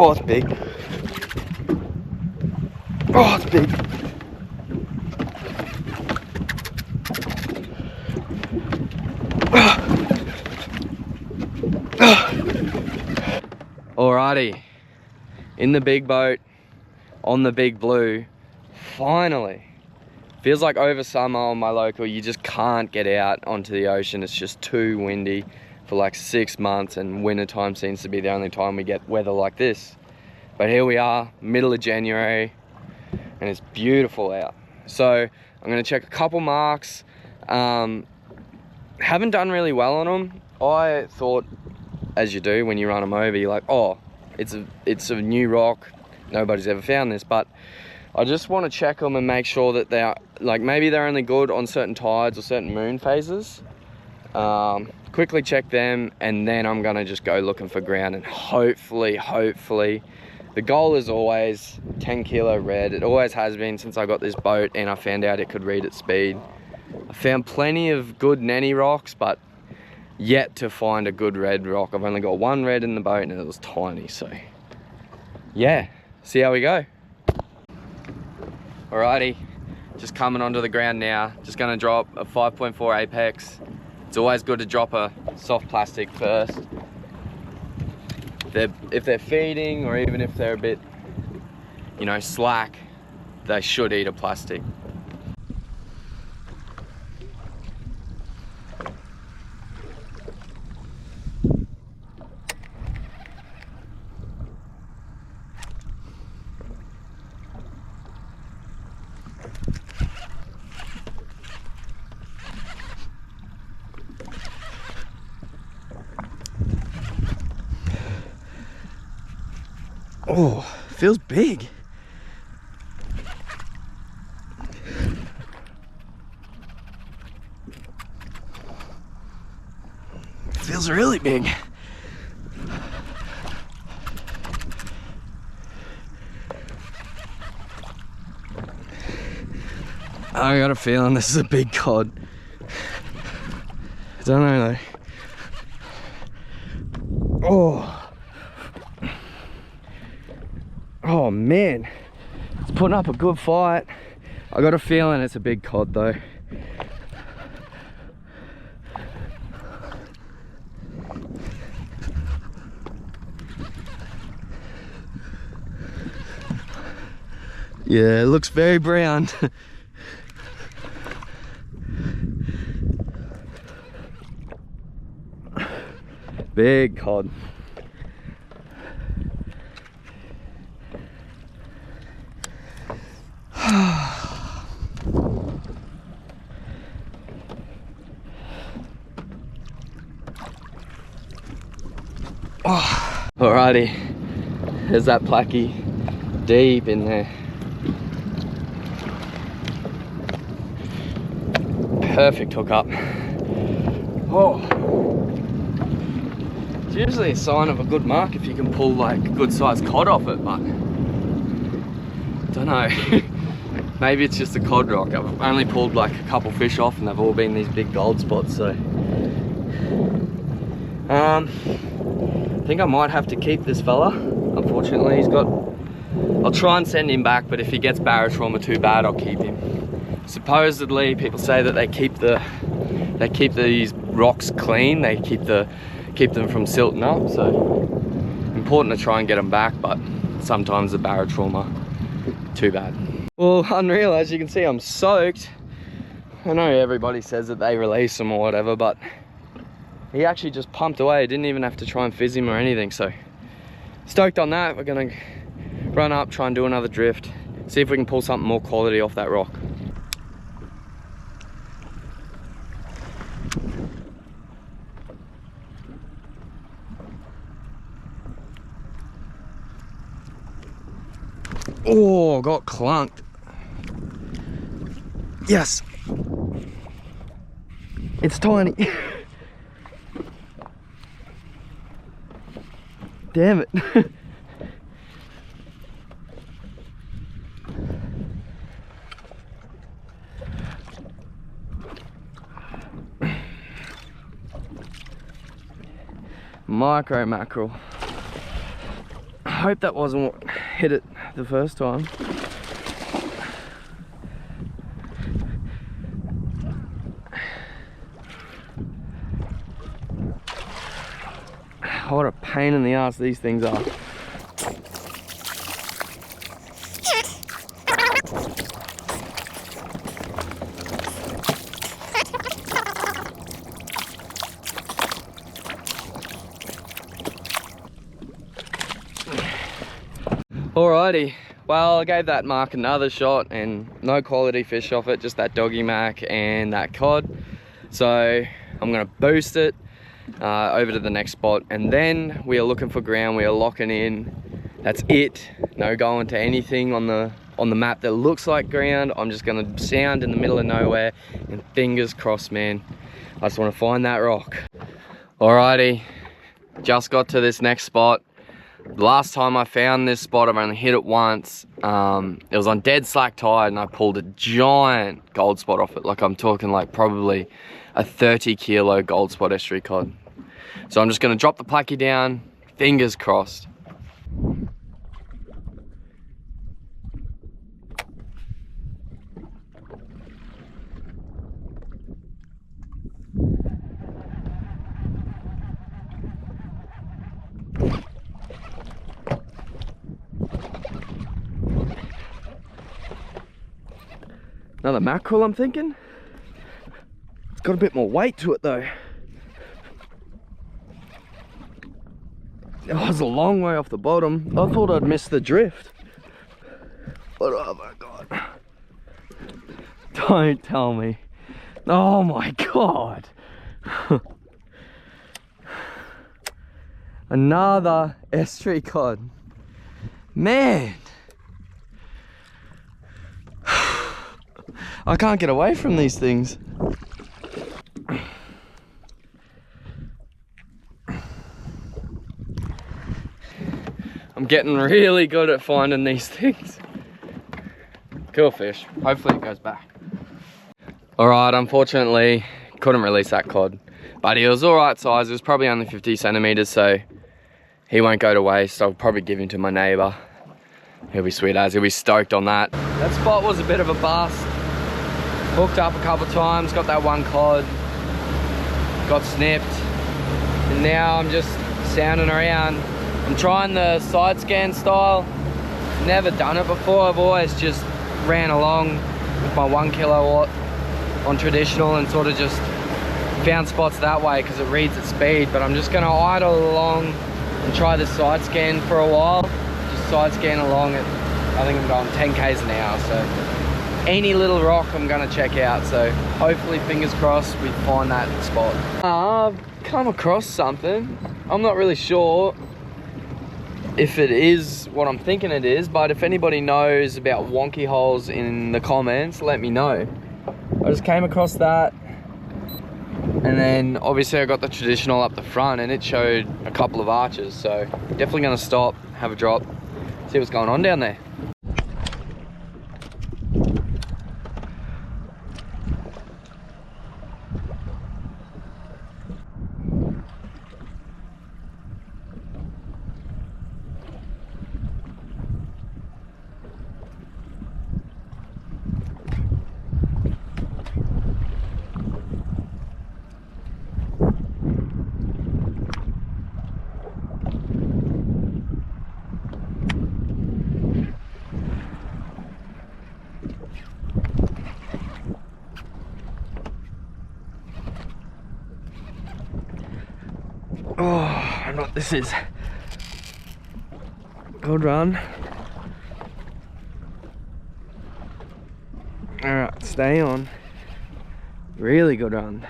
Oh, it's big. Oh, it's big. Alrighty, in the big boat, on the big blue, finally. Feels like over summer on my local, you just can't get out onto the ocean. It's just too windy for like 6 months, and winter time seems to be the only time we get weather like this. But here we are, middle of January, and it's beautiful out. So I'm gonna check a couple marks. Haven't done really well on them. I thought, as you do when you run them over, you're like, oh, it's a new rock, nobody's ever found this. But I just want to check them and make sure that they're like, maybe they're only good on certain tides or certain moon phases. Quickly check them, and then I'm gonna just go looking for ground, and hopefully the goal is always 10 kilo red. It always has been since I got this boat and I found out it could read at speed. I found plenty of good nanny rocks, but yet to find a good red rock. I've only got one red in the boat and it was tiny, so yeah, see how we go. Alrighty, just coming onto the ground now. Just gonna drop a 5.4 Apex. It's always good to drop a soft plastic first. If they're feeding, or even if they're a bit, you know, slack, they should eat a plastic. Oh, feels big. Feels really big. I got a feeling this is a big cod. I don't know though. Oh. Oh man, it's putting up a good fight. I got a feeling it's a big cod though. Yeah, it looks very brown. Big cod. Oh, alrighty, there's that placky deep in there. Perfect hookup. Oh, it's usually a sign of a good mark if you can pull like a good sized cod off it, but I don't know. Maybe it's just a cod rock. I've only pulled like a couple fish off and they've all been these big gold spots, so I think I might have to keep this fella. Unfortunately, he's got, I'll try and send him back, but if he gets barotrauma too bad, I'll keep him. Supposedly, people say that they keep these rocks clean. They keep them from silting up. So important to try and get them back, but sometimes the barotrauma, too bad. Well, unreal. As you can see, I'm soaked. I know everybody says that they release them or whatever, but he actually just pumped away. Didn't even have to try and fizz him or anything. So stoked on that. We're gonna run up, try and do another drift, see if we can pull something more quality off that rock. Oh, got clunked. Yes. It's tiny. Damn it. Micro mackerel. hope that wasn't what hit it the first time. What a pain in the ass these things are. Alrighty, well I gave that mark another shot and no quality fish off it, just that doggy mac and that cod. So I'm gonna boost it over to the next spot, and then we are looking for ground. We are locking in. That's it. No going to anything on the map that looks like ground. I'm just gonna sound in the middle of nowhere and fingers crossed, man. I just want to find that rock. Alrighty, just got to this next spot. The last time I found this spot, I've only hit it once. It was on dead slack tide and I pulled a giant gold spot off it. Like I'm talking like probably a 30 kilo gold spot estuary cod. So I'm just gonna drop the plucky down, fingers crossed. Another mackerel, I'm thinking. It's got a bit more weight to it though. Oh, it was a long way off the bottom. I thought I'd missed the drift. But oh my god. Don't tell me. Oh my god. Another estuary cod. Man. I can't get away from these things. I'm getting really good at finding these things. Cool fish. Hopefully it goes back. Alright, unfortunately, couldn't release that cod. But he was alright size. It was probably only 50 centimeters, so he won't go to waste. I'll probably give him to my neighbor. He'll be sweet as. He'll be stoked on that. That spot was a bit of a bust. Hooked up a couple times, got that one cod, got snipped, and now I'm just sounding around. I'm trying the side scan style. Never done it before. I've always just ran along with my 1 kilowatt on traditional and sort of just found spots that way because it reads at speed. But I'm just gonna idle along and try the side scan for a while. Just side scan along at, I think I'm going 10 k's an hour, so any little rock I'm gonna check out. So hopefully, fingers crossed, we find that spot. I've come across something. I'm not really sure if it is what I'm thinking it is, but if anybody knows about wonky holes in the comments, let me know. I just came across that, and then obviously I got the traditional up the front and it showed a couple of arches, so definitely gonna stop, have a drop, see what's going on down there. Oh, I know what this is. Good run. Alright, stay on. Really good run.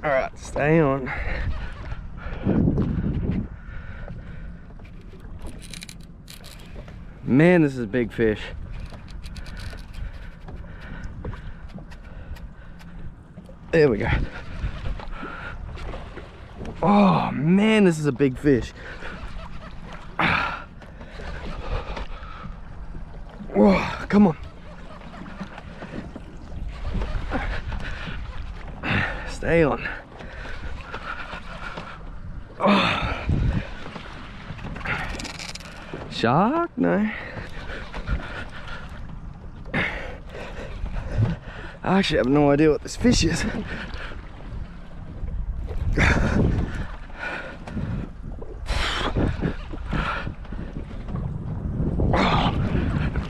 Alright, stay on. Man, this is a big fish. There we go. Oh man, this is a big fish. Oh, come on. Stay on. Oh. Shark? No. I actually have no idea what this fish is.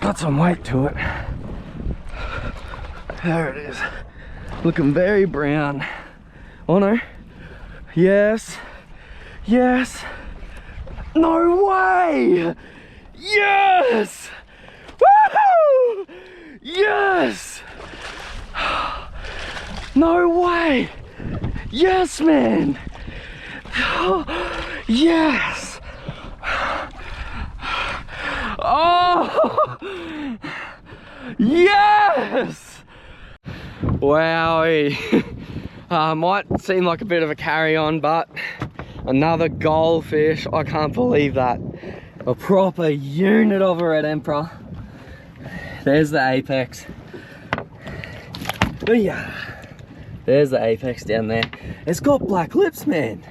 Got some weight to it. There it is. Looking very brown. Oh no. Yes. Yes. No way! Yes! Woohoo! Yes! No way! Yes, man! Yes! Oh! Yes! Wowie! Might seem like a bit of a carry-on, but another goldfish. I can't believe that. A proper unit of a red emperor. There's the apex. Yeah. There's the apex down there. It's got black lips, man.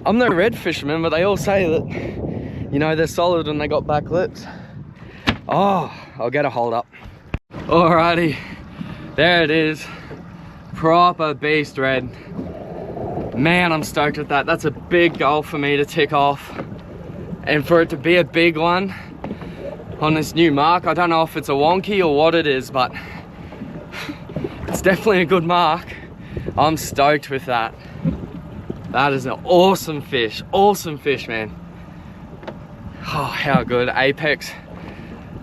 I'm no red fisherman, but they all say that, you know, they're solid when they got black lips. Oh, I'll get a hold up. Alrighty, there it is. Proper beast red. Man, I'm stoked with that. That's a big goal for me to tick off. And for it to be a big one on this new mark, I don't know if it's a wonky or what it is, but it's definitely a good mark. I'm stoked with that. That is an awesome fish, man. Oh, how good. Apex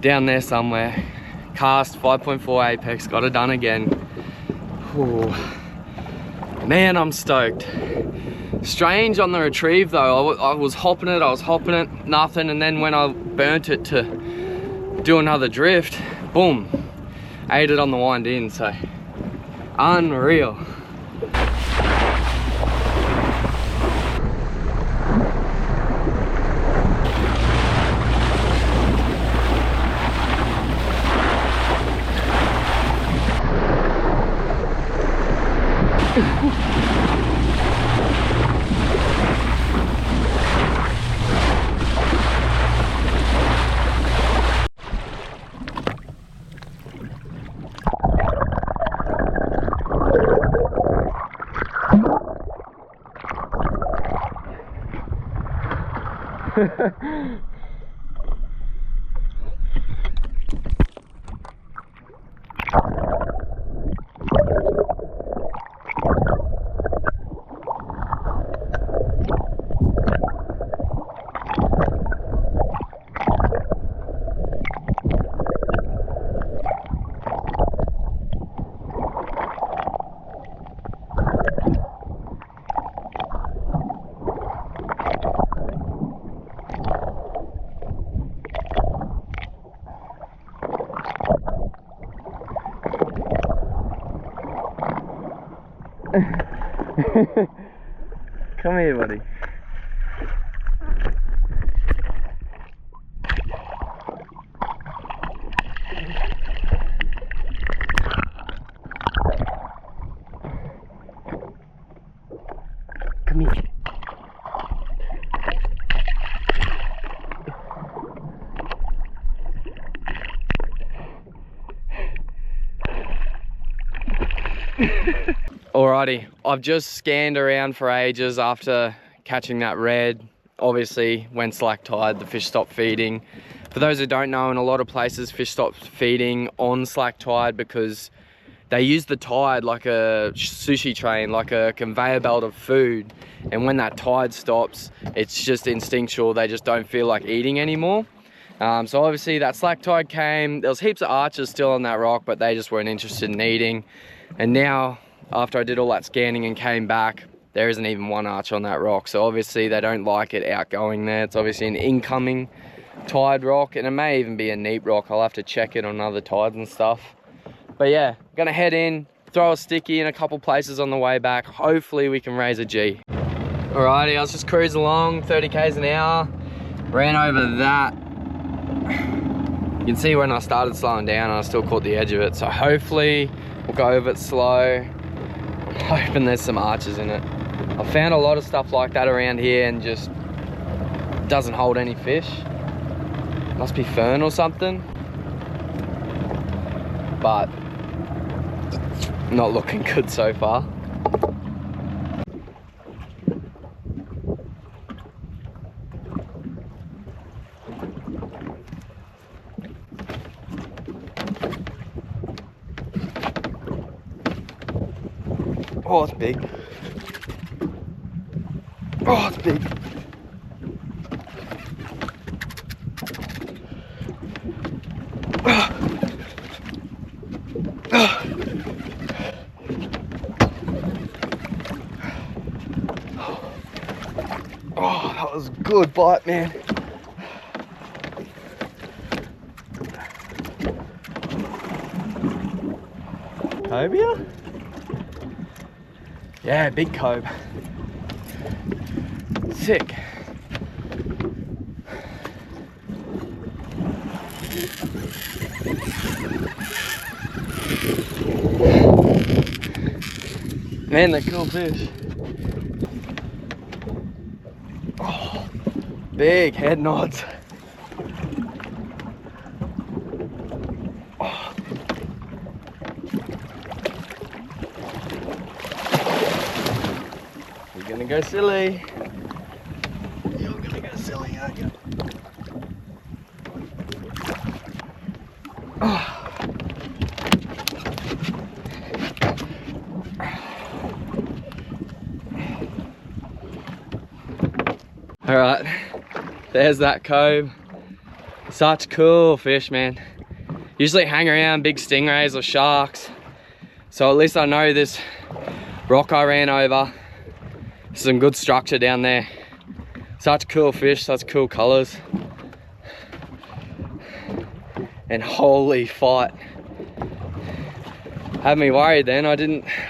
down there somewhere. Cast 5.4 apex, got it done again. Ooh. Man, I'm stoked. Strange on the retrieve though. I was hopping it, nothing, and then when I burnt it to do another drift, boom, ate it on the wind in, so unreal. Come here, buddy. Come here. Alrighty, I've just scanned around for ages after catching that red. Obviously, when slack tide, the fish stopped feeding. For those who don't know, in a lot of places, fish stop feeding on slack tide because they use the tide like a sushi train, like a conveyor belt of food. And when that tide stops, it's just instinctual. They just don't feel like eating anymore. So obviously that slack tide came. There was heaps of arches still on that rock, but they just weren't interested in eating. And now, after I did all that scanning and came back, there isn't even one arch on that rock. So obviously they don't like it outgoing there. It's obviously an incoming tide rock, and it may even be a neap rock. I'll have to check it on other tides and stuff. But yeah, I'm gonna head in, throw a sticky in a couple places on the way back. Hopefully we can raise a G. Alrighty, I was just cruising along, 30 k's an hour. Ran over that. You can see when I started slowing down, I still caught the edge of it. So hopefully we'll go over it slow. I'm hoping there's some arches in it. I've found a lot of stuff like that around here and just doesn't hold any fish. Must be fern or something. But not looking good so far. Oh, it's big. Oh, it's big. Oh, that was a good bite, man. Cobia? Yeah, big cobe. Sick. Man, they're cool fish. Oh, big head nods. Oh. You're gonna go silly. You're gonna go silly, aren't you? Oh. All right, there's that cove. Such cool fish, man. Usually hang around big stingrays or sharks. So at least I know this rock I ran over. Some good structure down there. Such cool fish, such cool colors. And holy fight. Had me worried then. I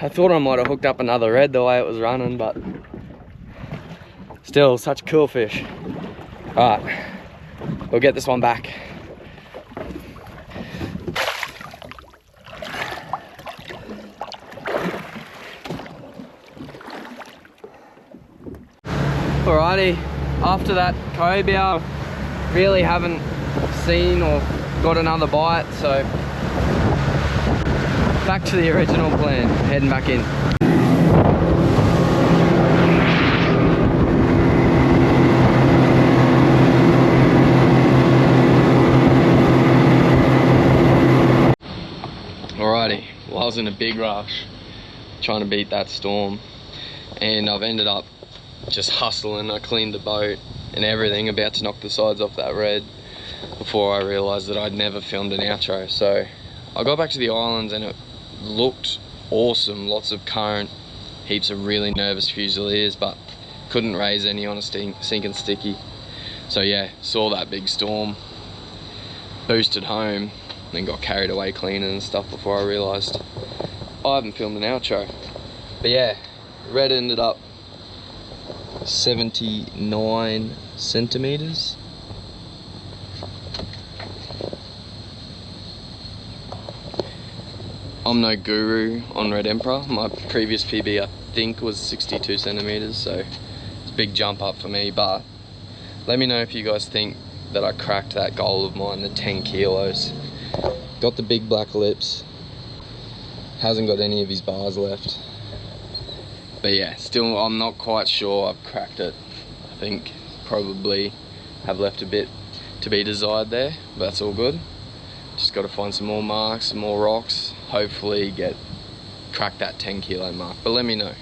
thought I might have hooked up another red the way it was running, but still, such cool fish. All right, we'll get this one back. Alrighty, after that cobia, really haven't seen or got another bite, so back to the original plan, heading back in. Alrighty, well I was in a big rush trying to beat that storm and I've ended up just hustling. I cleaned the boat and everything, about to knock the sides off that red before I realised that I'd never filmed an outro. So I got back to the islands and it looked awesome, lots of current, heaps of really nervous fusiliers, but couldn't raise any on a sinking sticky. So yeah, saw that big storm, boosted home, then got carried away cleaning and stuff before I realised I haven't filmed an outro. But yeah, red ended up 79 centimeters. I'm no guru on Red Emperor. My previous PB I think was 62 centimeters, so it's a big jump up for me. But let me know if you guys think that I cracked that goal of mine, the 10 kilos. Got the big black lips, hasn't got any of his bars left. But yeah, still I'm not quite sure I've cracked it. I think probably have left a bit to be desired there, but that's all good. Just got to find some more marks, some more rocks, hopefully crack that 10 kilo mark. But let me know.